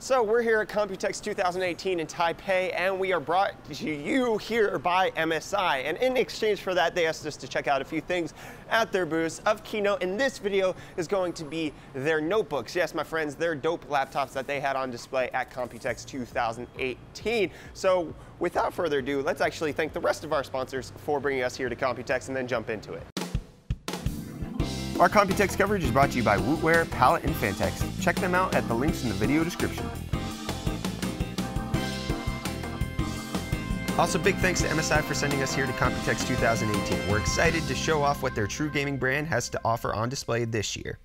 So we're here at Computex 2018 in Taipei, and we are brought to you here by MSI. And in exchange for that, they asked us to check out a few things at their booth of Keynote. And this video is going to be their notebooks. Yes, my friends, they're dope laptops that they had on display at Computex 2018. So without further ado, let's actually thank the rest of our sponsors for bringing us here to Computex and then jump into it. Our Computex coverage is brought to you by Wootware, Palette, and Fantex. Check them out at the links in the video description. Also, big thanks to MSI for sending us here to Computex 2018. We're excited to show off what their true gaming brand has to offer on display this year.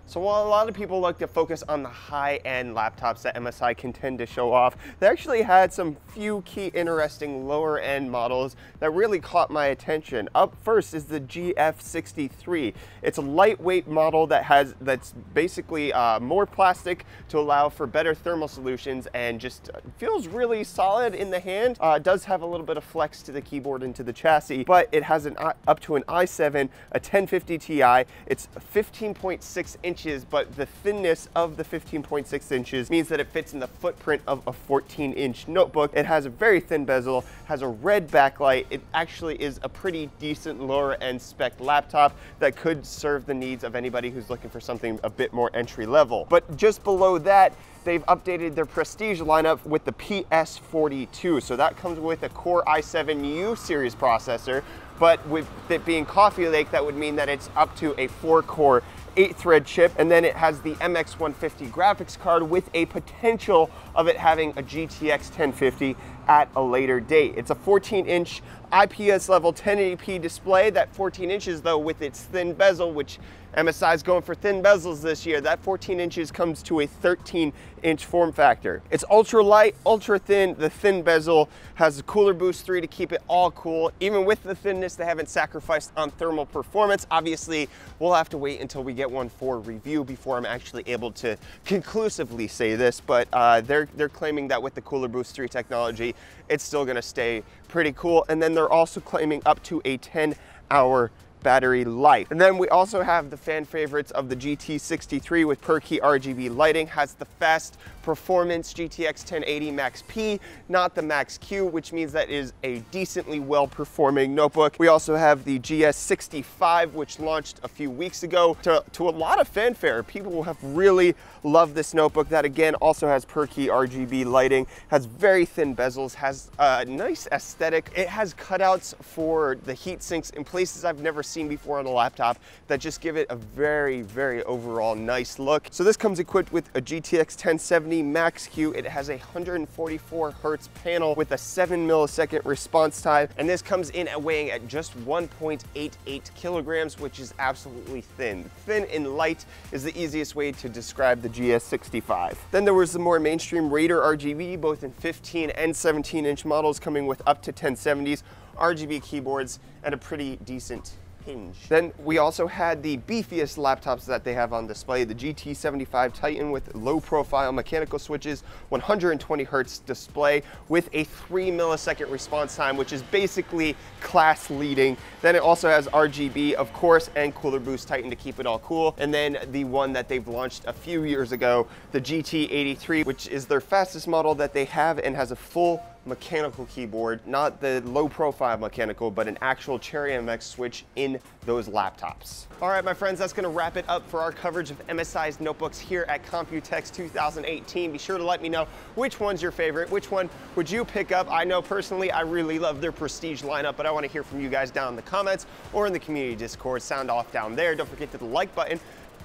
So while a lot of people like to focus on the high-end laptops that MSI can tend to show off, they actually had some few key interesting lower-end models that really caught my attention. Up first is the GF63. It's a lightweight model that's basically more plastic to allow for better thermal solutions and just feels really solid in the hand. It does have a little bit of flex to the keyboard and to the chassis, but it has up to an i7, a 1050 Ti. It's 15.6 inches, but the thinness of the 15.6 inches means that it fits in the footprint of a 14-inch notebook. It has a very thin bezel, has a red backlight. It actually is a pretty decent lower-end spec laptop that could serve the needs of anybody who's looking for something a bit more entry-level. But just below that, they've updated their prestige lineup with the PS42. So that comes with a Core i7 U-series processor, but with it being Coffee Lake, that would mean that it's up to a 4-core 8-thread chip, and then it has the MX150 graphics card with a potential of it having a GTX 1050 at a later date. It's a 14-inch IPS level 1080p display. That 14 inches though, with its thin bezel, which MSI is going for thin bezels this year, that 14 inches comes to a 13-inch form factor. It's ultra light, ultra thin. The thin bezel has a Cooler Boost 3 to keep it all cool. Even with the thinness, they haven't sacrificed on thermal performance. Obviously, we'll have to wait until we get one for review before I'm actually able to conclusively say this, but they're claiming that with the Cooler Boost 3 technology, it's still gonna stay pretty cool. And then they're also claiming up to a 10-hour battery life. And then we also have the fan favorites of the GT63 with per key RGB lighting, has the fast performance GTX 1080 Max P, not the Max Q, which means that is a decently well-performing notebook. We also have the GS65, which launched a few weeks ago to a lot of fanfare. People have really loved this notebook. That again also has per key RGB lighting, has very thin bezels, has a nice aesthetic. It has cutouts for the heat sinks in places I've never seen before on a laptop that just give it a very, very overall nice look. So this comes equipped with a GTX 1070 Max Q. It has a 144 hertz panel with a 7 millisecond response time, and this comes in at weighing at just 1.88 kilograms, which is absolutely thin. Thin and light is the easiest way to describe the GS65. Then there was the more mainstream Raider RGB, both in 15 and 17-inch models, coming with up to 1070s, RGB keyboards, and a pretty decent hinge. Then we also had the beefiest laptops that they have on display, the GT75 Titan with low profile mechanical switches, 120 hertz display with a 3 millisecond response time, which is basically class leading. Then it also has RGB, of course, and Cooler Boost Titan to keep it all cool. And then the one that they've launched a few years ago, the GT83, which is their fastest model that they have and has a full mechanical keyboard, not the low profile mechanical, but an actual Cherry MX switch in those laptops. All right, my friends, that's gonna wrap it up for our coverage of MSI's notebooks here at Computex 2018. Be sure to let me know which one's your favorite, which one would you pick up? I know personally, I really love their prestige lineup, but I wanna hear from you guys down in the comments or in the community Discord. Sound off down there. Don't forget to hit the like button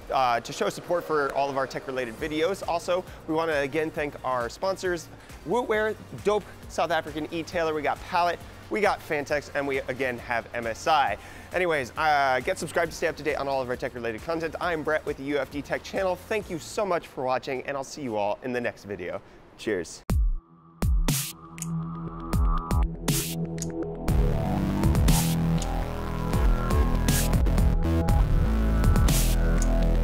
to show support for all of our tech-related videos. Also, we want to again thank our sponsors, Wootware, dope South African e-tailer. We got Palette, we got Fantex, and we again have MSI. Anyways, get subscribed to stay up to date on all of our tech-related content. I'm Brett with the UFD Tech channel. Thank you so much for watching, and I'll see you all in the next video. Cheers.